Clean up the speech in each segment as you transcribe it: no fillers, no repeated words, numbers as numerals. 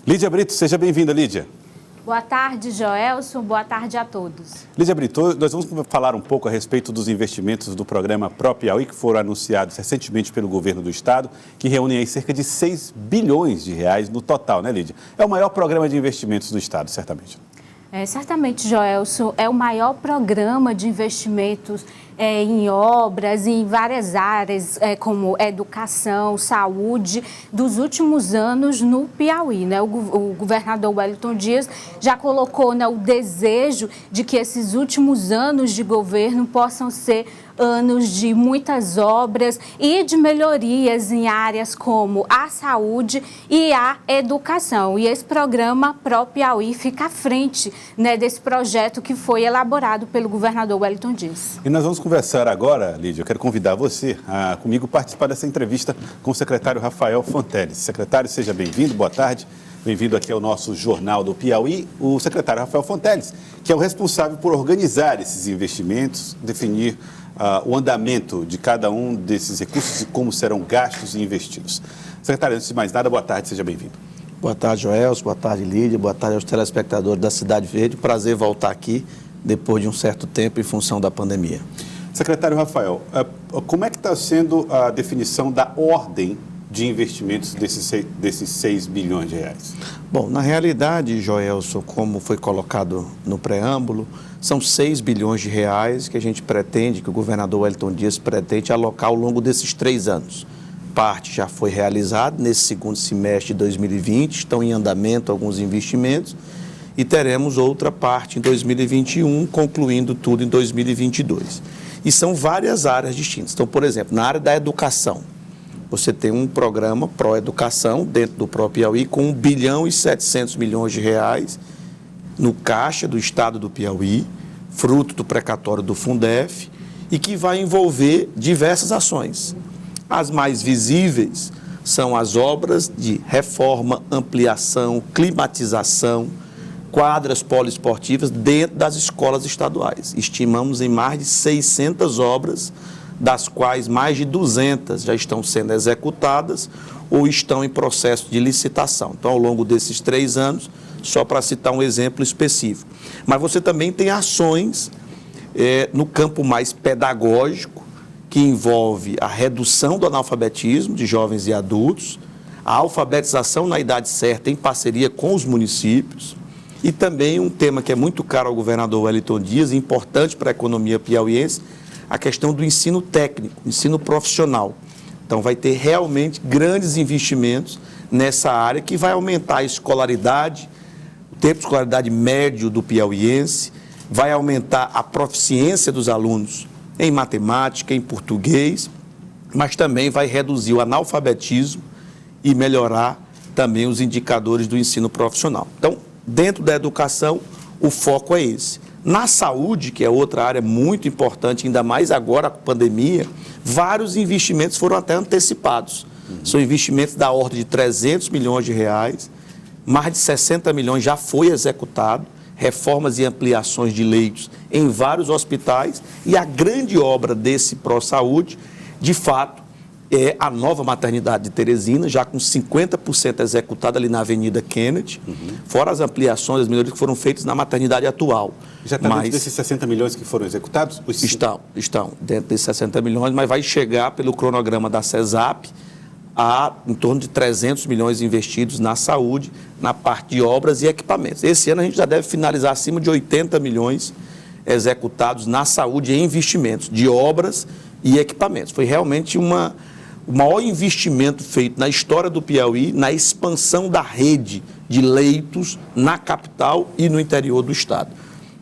Lídia Brito, seja bem-vinda, Lídia. Boa tarde, Joelson. Boa tarde a todos. Lídia Brito, nós vamos falar um pouco a respeito dos investimentos do programa ProPiauí, que foram anunciados recentemente pelo governo do estado, que reúnem aí cerca de 6 bilhões de reais no total, né, Lídia? É o maior programa de investimentos do estado, certamente. Certamente, Joelson, é o maior programa de investimentos em obras, em várias áreas, como educação, saúde, dos últimos anos no Piauí, né? O governador Wellington Dias já colocou, né, o desejo de que esses últimos anos de governo possam ser anos de muitas obras e de melhorias em áreas como a saúde e a educação. E esse programa ProPiauí fica à frente, né, desse projeto que foi elaborado pelo governador Wellington Dias. E nós vamos conversar agora, Lídia, eu quero convidar você a comigo participar dessa entrevista com o secretário Rafael Fonteles. Secretário, seja bem-vindo, boa tarde. Bem-vindo aqui ao nosso Jornal do Piauí, o secretário Rafael Fonteles, que é o responsável por organizar esses investimentos, definir o andamento de cada um desses recursos e como serão gastos e investidos. Secretário, antes de mais nada, boa tarde, seja bem-vindo. Boa tarde, Joelson, boa tarde, Lídia, boa tarde aos telespectadores da Cidade Verde. Prazer voltar aqui depois de um certo tempo em função da pandemia. Secretário Rafael, como é que está sendo a definição da ordem de investimentos desses 6 bilhões de reais? Bom, na realidade, Joelson, como foi colocado no preâmbulo, são 6 bilhões de reais que a gente pretende, que o governador Wellington Dias pretende alocar ao longo desses 3 anos. Parte já foi realizada nesse segundo semestre de 2020, estão em andamento alguns investimentos e teremos outra parte em 2021, concluindo tudo em 2022. E são várias áreas distintas. Então, por exemplo, na área da educação, você tem um programa Pró-Educação dentro do ProPiauí com 1 bilhão e 700 milhões de reais no caixa do estado do Piauí, fruto do precatório do Fundef, e que vai envolver diversas ações. As mais visíveis são as obras de reforma, ampliação, climatização, quadras poliesportivas dentro das escolas estaduais. Estimamos em mais de 600 obras, das quais mais de 200 já estão sendo executadas ou estão em processo de licitação. Então, ao longo desses 3 anos, só para citar um exemplo específico. Mas você também tem ações no campo mais pedagógico, que envolve a redução do analfabetismo de jovens e adultos, a alfabetização na idade certa em parceria com os municípios, e também um tema que é muito caro ao governador Wellington Dias, importante para a economia piauiense, a questão do ensino técnico, ensino profissional. Então, vai ter realmente grandes investimentos nessa área que vai aumentar a escolaridade, o tempo de escolaridade médio do piauiense, vai aumentar a proficiência dos alunos em matemática, em português, mas também vai reduzir o analfabetismo e melhorar também os indicadores do ensino profissional. Então, dentro da educação, o foco é esse. Na saúde, que é outra área muito importante, ainda mais agora com a pandemia, vários investimentos foram até antecipados. São investimentos da ordem de 300 milhões de reais, mais de 60 milhões já foi executado, reformas e ampliações de leitos em vários hospitais, e a grande obra desse ProSaúde, de fato, é a nova maternidade de Teresina, já com 50% executada ali na Avenida Kennedy, fora as ampliações, as melhorias que foram feitas na maternidade atual. Já está dentro desses 60 milhões que foram executados? Estão dentro desses 60 milhões, mas vai chegar pelo cronograma da CESAP a em torno de 300 milhões investidos na saúde, na parte de obras e equipamentos. Esse ano a gente já deve finalizar acima de 80 milhões executados na saúde em investimentos de obras e equipamentos. Foi realmente o maior investimento feito na história do Piauí, na expansão da rede de leitos na capital e no interior do estado.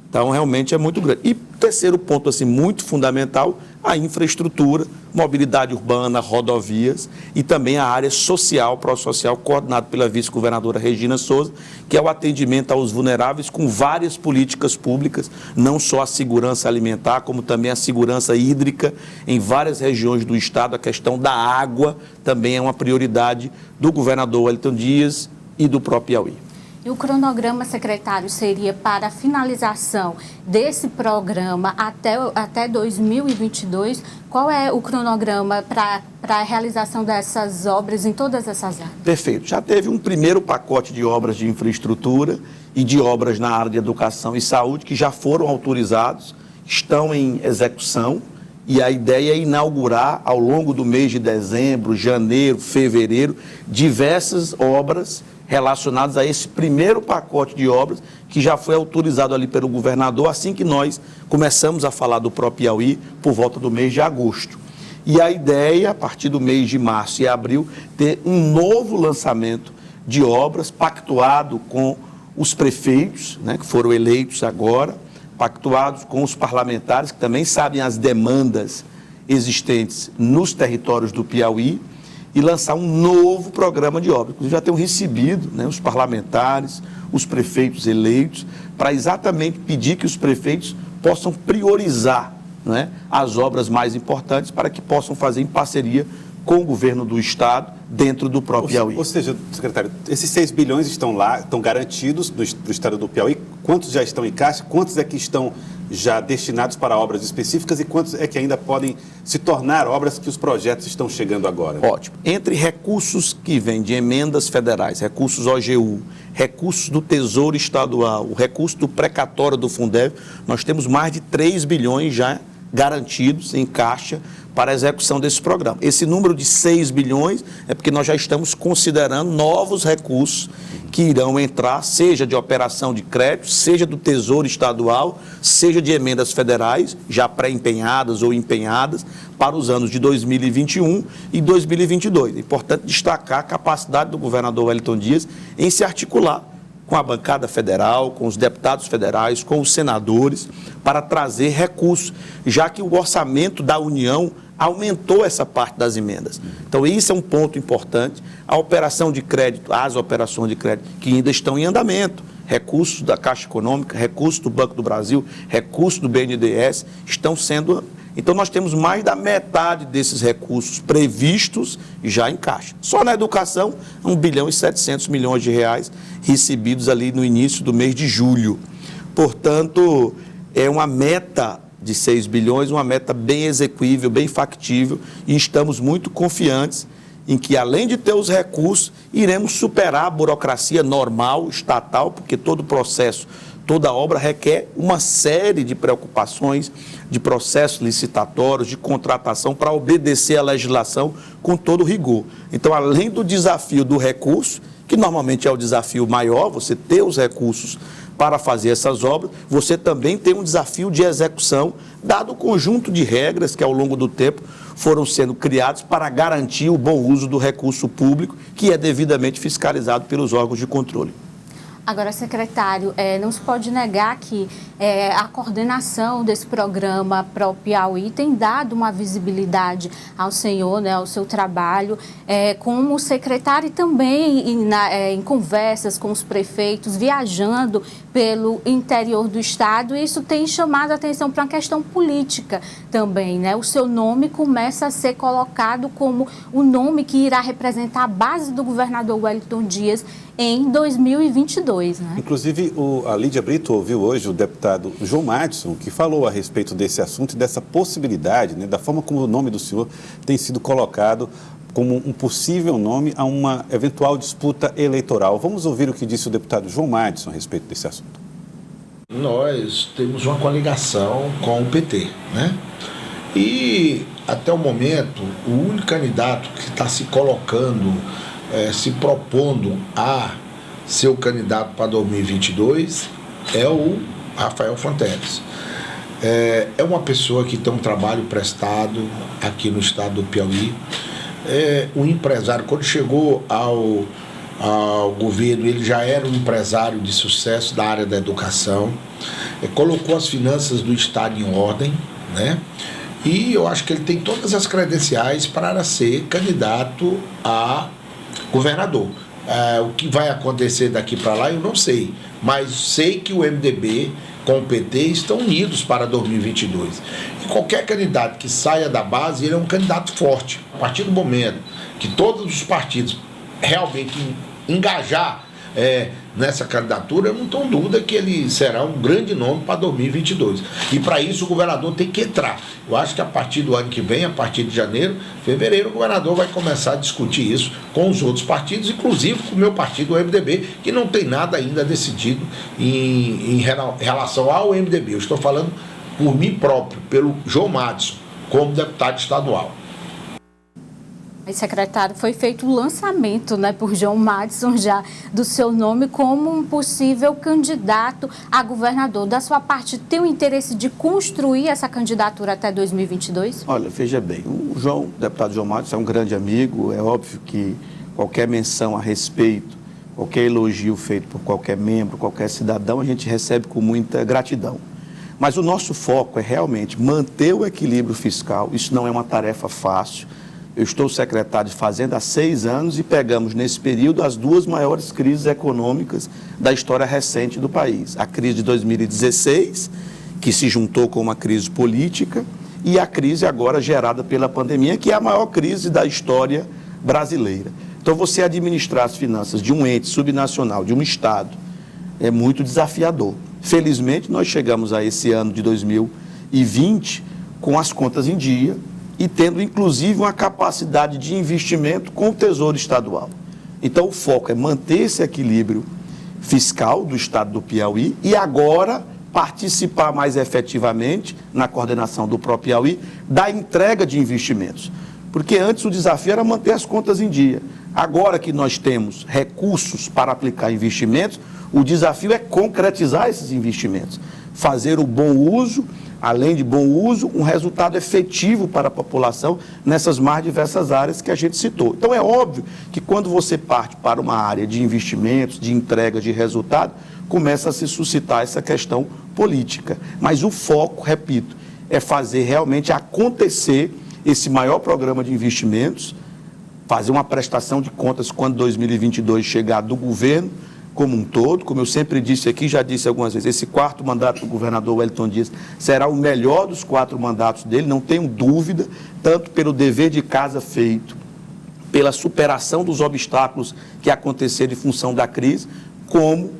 Então, realmente é muito grande. E terceiro ponto, assim, muito fundamental, a infraestrutura, mobilidade urbana, rodovias e também a área social, pró-social, coordenado pela vice-governadora Regina Souza, que é o atendimento aos vulneráveis com várias políticas públicas, não só a segurança alimentar, como também a segurança hídrica em várias regiões do estado. A questão da água também é uma prioridade do governador Wellington Dias e do próprio Piauí. E o cronograma, secretário, seria para a finalização desse programa até 2022? Qual é o cronograma para a realização dessas obras em todas essas áreas? Perfeito. Já teve um primeiro pacote de obras de infraestrutura e de obras na área de educação e saúde que já foram autorizados, estão em execução, e a ideia é inaugurar ao longo do mês de dezembro, janeiro, fevereiro, diversas obras relacionadas a esse primeiro pacote de obras que já foi autorizado ali pelo governador assim que nós começamos a falar do Pro-Piauí por volta do mês de agosto. E a ideia, a partir do mês de março e abril, ter um novo lançamento de obras pactuado com os prefeitos, né, que foram eleitos agora, pactuados com os parlamentares, que também sabem as demandas existentes nos territórios do Piauí, e lançar um novo programa de obras. Inclusive, já tenham recebido, né, os parlamentares, os prefeitos eleitos, para exatamente pedir que os prefeitos possam priorizar, né, as obras mais importantes para que possam fazer em parceria com o governo do Estado dentro do próprio Piauí. Ou seja, secretário, esses 6 bilhões estão lá, estão garantidos do Estado do Piauí. Quantos já estão em caixa? Quantos é que estão já destinados para obras específicas e quantos é que ainda podem se tornar obras que os projetos estão chegando agora? Ótimo. Entre recursos que vêm de emendas federais, recursos OGU, recursos do Tesouro Estadual, o recurso do precatório do Fundeb, nós temos mais de 3 bilhões já garantidos em caixa para a execução desse programa. Esse número de 6 bilhões é porque nós já estamos considerando novos recursos que irão entrar, seja de operação de crédito, seja do Tesouro Estadual, seja de emendas federais, já pré-empenhadas ou empenhadas, para os anos de 2021 e 2022. É importante destacar a capacidade do governador Wellington Dias em se articular com a bancada federal, com os deputados federais, com os senadores, para trazer recursos, já que o orçamento da União aumentou essa parte das emendas. Então, isso é um ponto importante. A operação de crédito, as operações de crédito que ainda estão em andamento, recursos da Caixa Econômica, recursos do Banco do Brasil, recursos do BNDES, estão sendo... Então, nós temos mais da metade desses recursos previstos já em caixa. Só na educação, 1 bilhão e 700 milhões de reais recebidos ali no início do mês de julho. Portanto, é uma meta de 6 bilhões, uma meta bem execuível, bem factível, e estamos muito confiantes em que, além de ter os recursos, iremos superar a burocracia normal, estatal, porque todo processo, toda obra requer uma série de preocupações, de processos licitatórios, de contratação, para obedecer à legislação com todo rigor. Então, além do desafio do recurso, que normalmente é o desafio maior, você ter os recursos para fazer essas obras, você também tem um desafio de execução, dado o conjunto de regras que ao longo do tempo foram sendo criados para garantir o bom uso do recurso público, que é devidamente fiscalizado pelos órgãos de controle. Agora, secretário, não se pode negar que a coordenação desse programa Pro-Piauí tem dado uma visibilidade ao senhor, né, ao seu trabalho, como secretário e também em conversas com os prefeitos, viajando pelo interior do Estado. Isso tem chamado a atenção para uma questão política também, né? O seu nome começa a ser colocado como o nome que irá representar a base do governador Wellington Dias em 2022, né? Inclusive, a Lídia Brito ouviu hoje o deputado João Madison, que falou a respeito desse assunto e dessa possibilidade, né, da forma como o nome do senhor tem sido colocado como um possível nome a uma eventual disputa eleitoral. Vamos ouvir o que disse o deputado João Madison a respeito desse assunto. Nós temos uma coligação com o PT, né? E, até o momento, o único candidato que está se colocando, se propondo a ser o candidato para 2022 é o Rafael Fonteles. É uma pessoa que tem um trabalho prestado aqui no estado do Piauí. Um empresário, quando chegou ao governo, ele já era um empresário de sucesso da área da educação, colocou as finanças do estado em ordem, né? E eu acho que ele tem todas as credenciais para ser candidato a governador. O que vai acontecer daqui para lá eu não sei, mas sei que o MDB com o PT estão unidos para 2022. E qualquer candidato que saia da base, ele é um candidato forte. A partir do momento que todos os partidos realmente engajar nessa candidatura, eu não tenho dúvida que ele será um grande nome para 2022. E para isso o governador tem que entrar. Eu acho que a partir do ano que vem, a partir de janeiro, fevereiro, o governador vai começar a discutir isso com os outros partidos, inclusive com o meu partido, o MDB, que não tem nada ainda decidido em relação ao MDB. Eu estou falando por mim próprio, pelo João Madison, como deputado estadual. Mas, secretário, foi feito o lançamento, né, por João Madison já do seu nome como um possível candidato a governador. Da sua parte, tem o interesse de construir essa candidatura até 2022? Olha, veja bem, o deputado João Madison é um grande amigo, é óbvio que qualquer menção a respeito, qualquer elogio feito por qualquer membro, qualquer cidadão, a gente recebe com muita gratidão. Mas o nosso foco é realmente manter o equilíbrio fiscal, isso não é uma tarefa fácil. Eu estou secretário de Fazenda há 6 anos e pegamos nesse período as 2 maiores crises econômicas da história recente do país. A crise de 2016, que se juntou com uma crise política, e a crise agora gerada pela pandemia, que é a maior crise da história brasileira. Então, você administrar as finanças de um ente subnacional, de um Estado, é muito desafiador. Felizmente, nós chegamos a esse ano de 2020 com as contas em dia, e tendo, inclusive, uma capacidade de investimento com o Tesouro Estadual. Então, o foco é manter esse equilíbrio fiscal do Estado do Piauí e agora participar mais efetivamente, na coordenação do próprio Piauí, da entrega de investimentos. Porque antes o desafio era manter as contas em dia. Agora que nós temos recursos para aplicar investimentos, o desafio é concretizar esses investimentos, fazer o bom uso, além de bom uso, um resultado efetivo para a população nessas mais diversas áreas que a gente citou. Então, é óbvio que quando você parte para uma área de investimentos, de entrega de resultado, começa a se suscitar essa questão política. Mas o foco, repito, é fazer realmente acontecer esse maior programa de investimentos, fazer uma prestação de contas quando 2022 chegar do governo, como um todo. Como eu sempre disse aqui, já disse algumas vezes, esse 4º mandato do governador Wellington Dias será o melhor dos 4 mandatos dele, não tenho dúvida, tanto pelo dever de casa feito, pela superação dos obstáculos que aconteceram em função da crise, como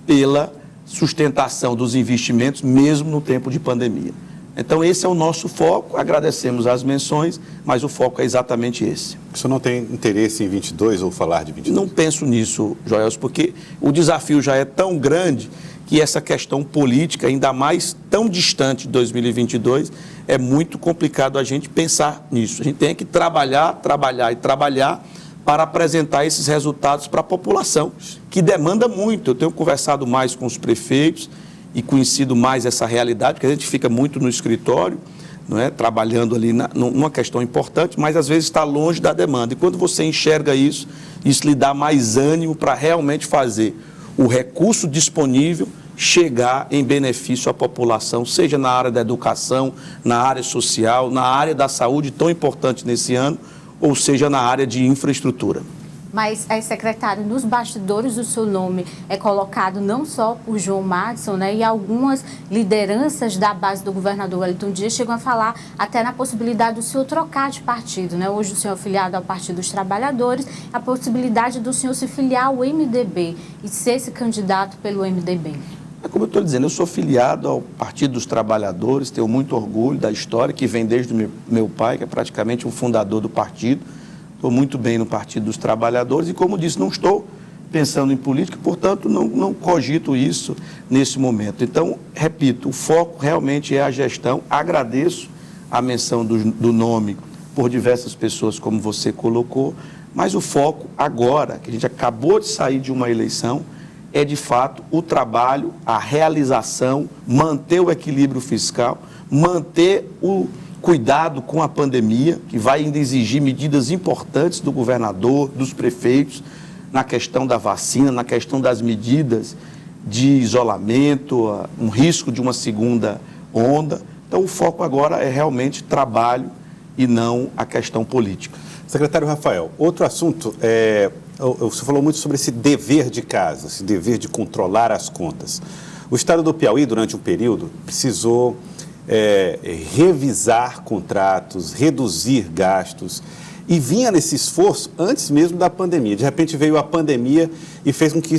pela sustentação dos investimentos, mesmo no tempo de pandemia. Então, esse é o nosso foco, agradecemos as menções, mas o foco é exatamente esse. O senhor não tem interesse em 22 ou falar de 22? Não penso nisso, Joelso, porque o desafio já é tão grande que essa questão política, ainda mais tão distante de 2022, é muito complicado a gente pensar nisso. A gente tem que trabalhar para apresentar esses resultados para a população, que demanda muito. Eu tenho conversado mais com os prefeitos e conhecido mais essa realidade, porque a gente fica muito no escritório, não é? Trabalhando ali numa questão importante, mas às vezes está longe da demanda. E quando você enxerga isso lhe dá mais ânimo para realmente fazer o recurso disponível chegar em benefício à população, seja na área da educação, na área social, na área da saúde, tão importante nesse ano, ou seja na área de infraestrutura. Mas, secretário, nos bastidores o seu nome é colocado não só por João Madison, né, e algumas lideranças da base do governador Wellington Dias chegam a falar até na possibilidade do senhor trocar de partido, né? Hoje o senhor é filiado ao Partido dos Trabalhadores, a possibilidade do senhor se filiar ao MDB e ser esse candidato pelo MDB. Como eu estou dizendo, eu sou filiado ao Partido dos Trabalhadores, tenho muito orgulho da história que vem desde o meu pai, que é praticamente um fundador do partido. Estou muito bem no Partido dos Trabalhadores e, como disse, não estou pensando em política, portanto, não cogito isso nesse momento. Então, repito, o foco realmente é a gestão. Agradeço a menção do nome por diversas pessoas, como você colocou, mas o foco agora, que a gente acabou de sair de uma eleição, é, de fato, o trabalho, a realização, manter o equilíbrio fiscal, manter o cuidado com a pandemia, que vai ainda exigir medidas importantes do governador, dos prefeitos, na questão da vacina, na questão das medidas de isolamento, um risco de uma segunda onda. Então, o foco agora é realmente trabalho e não a questão política. Secretário Rafael, outro assunto, você falou muito sobre esse dever de casa, esse dever de controlar as contas. O Estado do Piauí, durante um período, precisou revisar contratos, reduzir gastos, e vinha nesse esforço antes mesmo da pandemia. De repente veio a pandemia e fez com que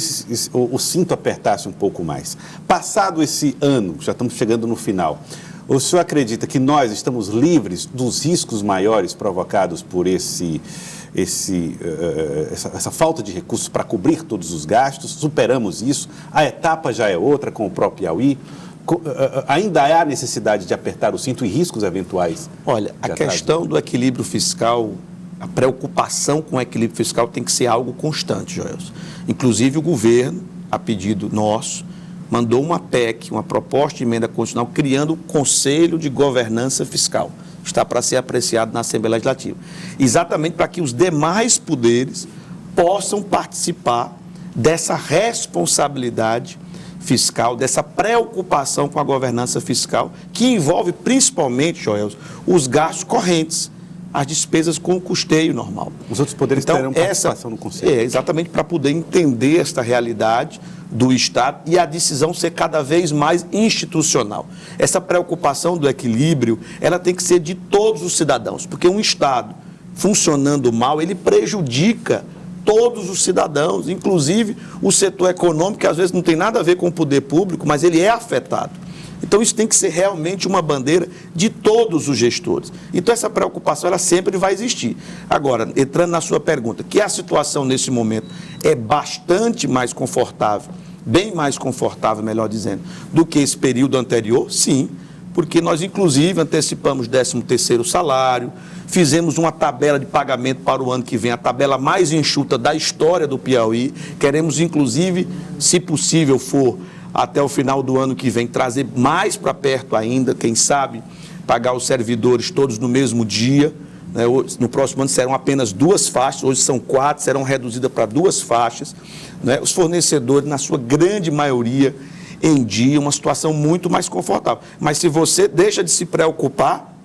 o cinto apertasse um pouco mais. Passado esse ano, já estamos chegando no final, o senhor acredita que nós estamos livres dos riscos maiores provocados por essa falta de recursos para cobrir todos os gastos? Superamos isso? A etapa já é outra com o próprio Piauí? Ainda há necessidade de apertar o cinto e riscos eventuais? Olha, a questão do equilíbrio fiscal, a preocupação com o equilíbrio fiscal tem que ser algo constante, Joelson. Inclusive o governo, a pedido nosso, mandou uma PEC, uma proposta de emenda constitucional, criando o Conselho de Governança Fiscal. Está para ser apreciado na Assembleia Legislativa. Exatamente para que os demais poderes possam participar dessa responsabilidade fiscal, dessa preocupação com a governança fiscal, que envolve principalmente, Joelson, os gastos correntes, as despesas com o custeio normal. Os outros poderes terão participação no Conselho. Exatamente para poder entender esta realidade do Estado e a decisão ser cada vez mais institucional. Essa preocupação do equilíbrio, ela tem que ser de todos os cidadãos, porque um Estado funcionando mal, ele prejudica todos os cidadãos, inclusive o setor econômico, que às vezes não tem nada a ver com o poder público, mas ele é afetado. Então, isso tem que ser realmente uma bandeira de todos os gestores. Então, essa preocupação, ela sempre vai existir. Agora, entrando na sua pergunta, que a situação nesse momento é bastante mais confortável, bem mais confortável, melhor dizendo, do que esse período anterior, sim, porque nós, inclusive, antecipamos 13º salário, fizemos uma tabela de pagamento para o ano que vem, a tabela mais enxuta da história do Piauí. Queremos, inclusive, se possível for, até o final do ano que vem, trazer mais para perto ainda, quem sabe, pagar os servidores todos no mesmo dia. Né? No próximo ano serão apenas 2 faixas, hoje são 4, serão reduzidas para 2 faixas. Né? Os fornecedores, na sua grande maioria, em dia, uma situação muito mais confortável. Mas se você deixa de se preocupar,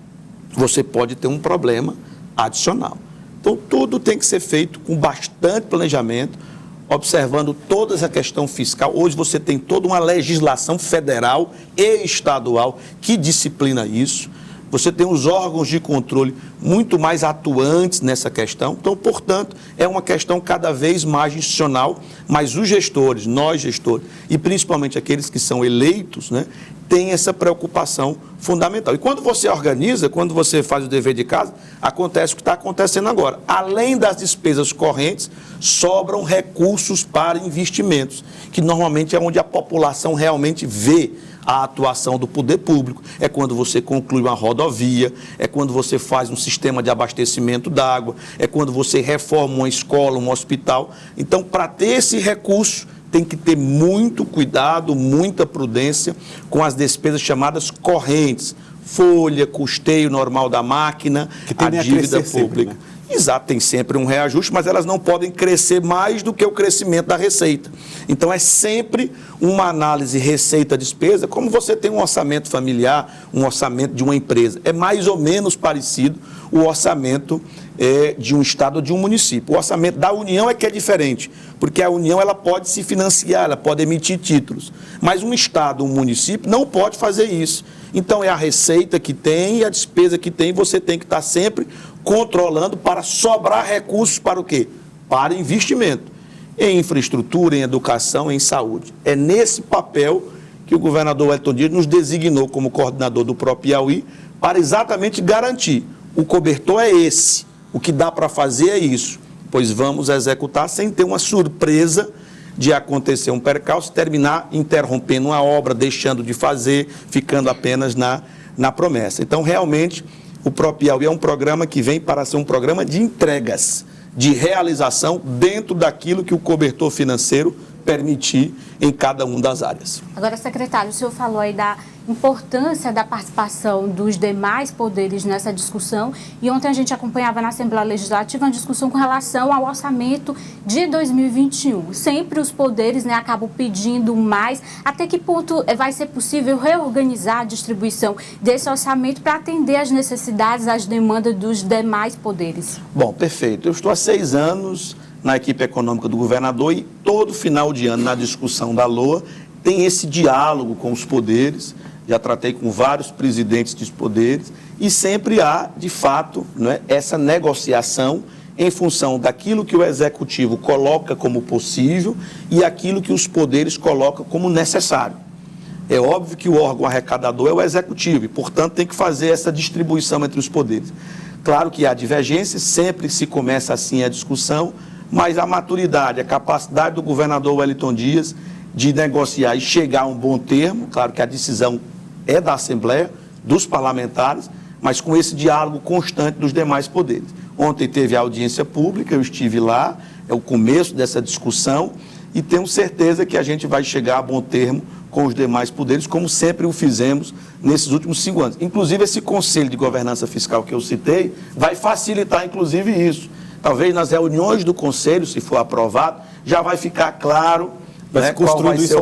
você pode ter um problema adicional. Então, tudo tem que ser feito com bastante planejamento, observando toda essa questão fiscal. Hoje você tem toda uma legislação federal e estadual que disciplina isso. Você tem os órgãos de controle muito mais atuantes nessa questão. Então, portanto, é uma questão cada vez mais institucional, mas os gestores, nós gestores, e principalmente aqueles que são eleitos, né, têm essa preocupação fundamental. E quando você organiza, quando você faz o dever de casa, acontece o que está acontecendo agora. Além das despesas correntes, sobram recursos para investimentos, que normalmente é onde a população realmente vê a atuação do poder público. É quando você conclui uma rodovia, é quando você faz um sistema de abastecimento d'água, é quando você reforma uma escola, um hospital. Então, para ter esse recurso, tem que ter muito cuidado, muita prudência com as despesas chamadas correntes, folha, custeio normal da máquina, a dívida pública. Sempre, né? Exato, tem sempre um reajuste, mas elas não podem crescer mais do que o crescimento da receita. Então, é sempre uma análise receita-despesa, como você tem um orçamento familiar, um orçamento de uma empresa. É mais ou menos parecido o orçamento de um estado ou de um município. O orçamento da União é que é diferente, porque a União ela pode se financiar, ela pode emitir títulos. Mas um estado, um município, não pode fazer isso. Então, é a receita que tem e a despesa que tem, você tem que estar sempre controlando para sobrar recursos para o quê? Para investimento em infraestrutura, em educação, em saúde. É nesse papel que o governador Wellington Dias nos designou como coordenador do próprio Piauí para exatamente garantir. O cobertor é esse, o que dá para fazer é isso, pois vamos executar sem ter uma surpresa de acontecer um percalço, terminar interrompendo uma obra, deixando de fazer, ficando apenas na promessa. Então, realmente, o próprio Piauí é um programa que vem para ser um programa de entregas, de realização dentro daquilo que o cobertor financeiro permitir em cada uma das áreas. Agora, secretário, o senhor falou aí da importância da participação dos demais poderes nessa discussão e ontem a gente acompanhava na Assembleia Legislativa uma discussão com relação ao orçamento de 2021. Sempre os poderes, né, acabam pedindo mais. Até que ponto vai ser possível reorganizar a distribuição desse orçamento para atender às necessidades, às demandas dos demais poderes? Bom, perfeito. Eu estou há 6 anos na equipe econômica do governador e todo final de ano, na discussão da LOA, tem esse diálogo com os poderes, já tratei com vários presidentes dos poderes, e sempre há, de fato, né, essa negociação em função daquilo que o Executivo coloca como possível e aquilo que os poderes colocam como necessário. É óbvio que o órgão arrecadador é o Executivo e, portanto, tem que fazer essa distribuição entre os poderes. Claro que há divergências, sempre se começa assim a discussão, mas a maturidade, a capacidade do governador Wellington Dias de negociar e chegar a um bom termo, claro que a decisão é da Assembleia, dos parlamentares, mas com esse diálogo constante dos demais poderes. Ontem teve a audiência pública, eu estive lá, é o começo dessa discussão e tenho certeza que a gente vai chegar a bom termo com os demais poderes, como sempre o fizemos nesses últimos 5 anos. Inclusive, esse Conselho de Governança Fiscal que eu citei vai facilitar, inclusive, isso. Talvez nas reuniões do Conselho, se for aprovado, já vai ficar claro, né, qual vai ser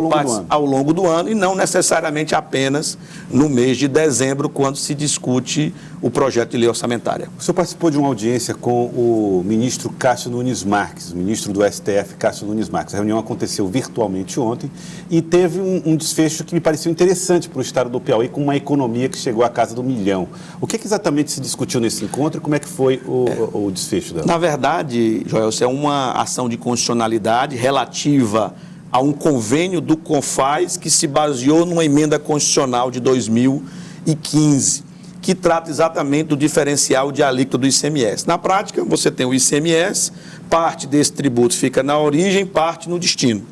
ao longo do ano e não necessariamente apenas no mês de dezembro, quando se discute o projeto de lei orçamentária. O senhor participou de uma audiência com o ministro Cássio Nunes Marques, o ministro do STF, Cássio Nunes Marques. A reunião aconteceu virtualmente ontem e teve um desfecho que me pareceu interessante para o estado do Piauí, com uma economia que chegou à casa do 1 milhão. O que exatamente se discutiu nesse encontro e como é que foi o desfecho dela? Na verdade, Joelson, é uma ação de constitucionalidade relativa a um convênio do CONFAS que se baseou numa emenda constitucional de 2015, que trata exatamente do diferencial de alíquota do ICMS. Na prática, você tem o ICMS, parte desse tributo fica na origem, parte no destino.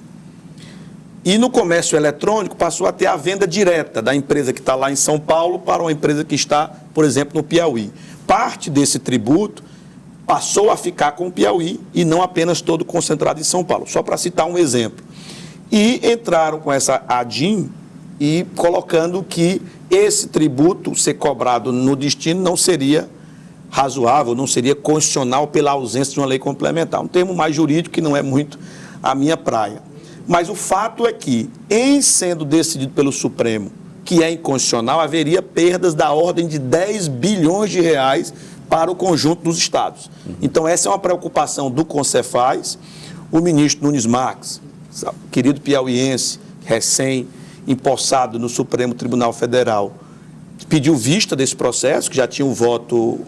E no comércio eletrônico passou a ter a venda direta da empresa que está lá em São Paulo para uma empresa que está, por exemplo, no Piauí. Parte desse tributo passou a ficar com o Piauí e não apenas todo concentrado em São Paulo. Só para citar um exemplo. E entraram com essa ADIM e colocando que esse tributo ser cobrado no destino não seria razoável, não seria constitucional pela ausência de uma lei complementar. Um termo mais jurídico que não é muito a minha praia. Mas o fato é que, em sendo decidido pelo Supremo que é inconstitucional, haveria perdas da ordem de 10 bilhões de reais para o conjunto dos estados. Então, essa é uma preocupação do CONCEFAS. O ministro Nunes Marques, querido piauiense, recém-empossado no Supremo Tribunal Federal, pediu vista desse processo, que já tinha o voto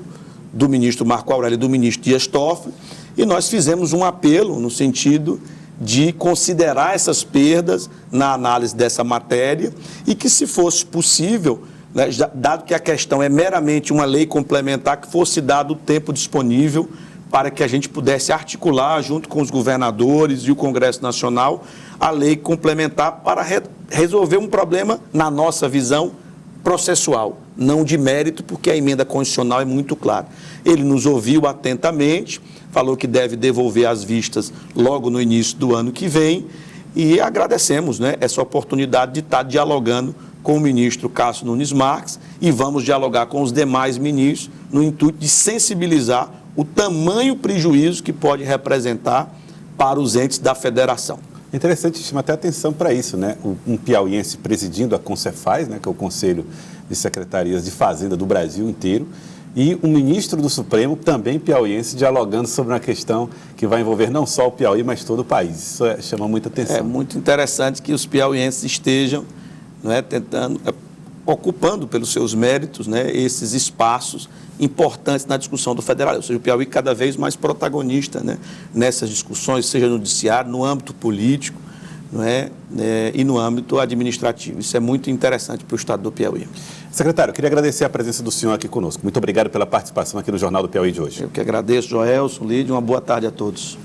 do ministro Marco Aurélio e do ministro Dias Toffoli, e nós fizemos um apelo no sentido de considerar essas perdas na análise dessa matéria e que, se fosse possível, né, dado que a questão é meramente uma lei complementar, que fosse dado o tempo disponível para que a gente pudesse articular, junto com os governadores e o Congresso Nacional, a lei complementar para resolver um problema, na nossa visão, processual, não de mérito, porque a emenda constitucional é muito clara. Ele nos ouviu atentamente, falou que deve devolver as vistas logo no início do ano que vem e agradecemos, né, essa oportunidade de estar dialogando com o ministro Cássio Nunes Marques e vamos dialogar com os demais ministros no intuito de sensibilizar o tamanho prejuízo que pode representar para os entes da federação. Interessante, chama até atenção para isso, né? Um piauiense presidindo a CONCEFAS, né, que é o Conselho de Secretarias de Fazenda do Brasil inteiro, e um ministro do Supremo, também piauiense, dialogando sobre uma questão que vai envolver não só o Piauí, mas todo o país. Isso chama muita atenção. É muito interessante que os piauienses estejam, não é, ocupando pelos seus méritos, né, esses espaços importantes na discussão do federalismo. Ou seja, o Piauí cada vez mais protagonista, né, nessas discussões, seja no judiciário, no âmbito político, não é, e no âmbito administrativo. Isso é muito interessante para o estado do Piauí. Secretário, eu queria agradecer a presença do senhor aqui conosco. Muito obrigado pela participação aqui no Jornal do Piauí de hoje. Eu que agradeço, Joelson, Lídia, uma boa tarde a todos.